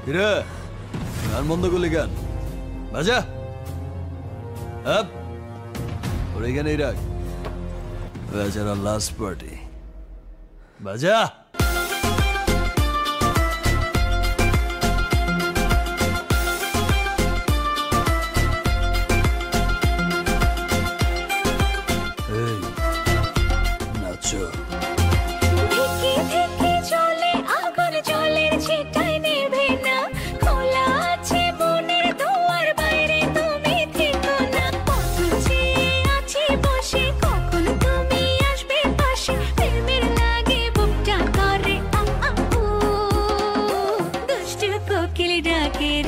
কিরে গান বন্ধ করলি গান বাজা আপ ওর এখানেই রাখ বেচারা লাস্ট পার্টি বাজা এই নাচো ডাকে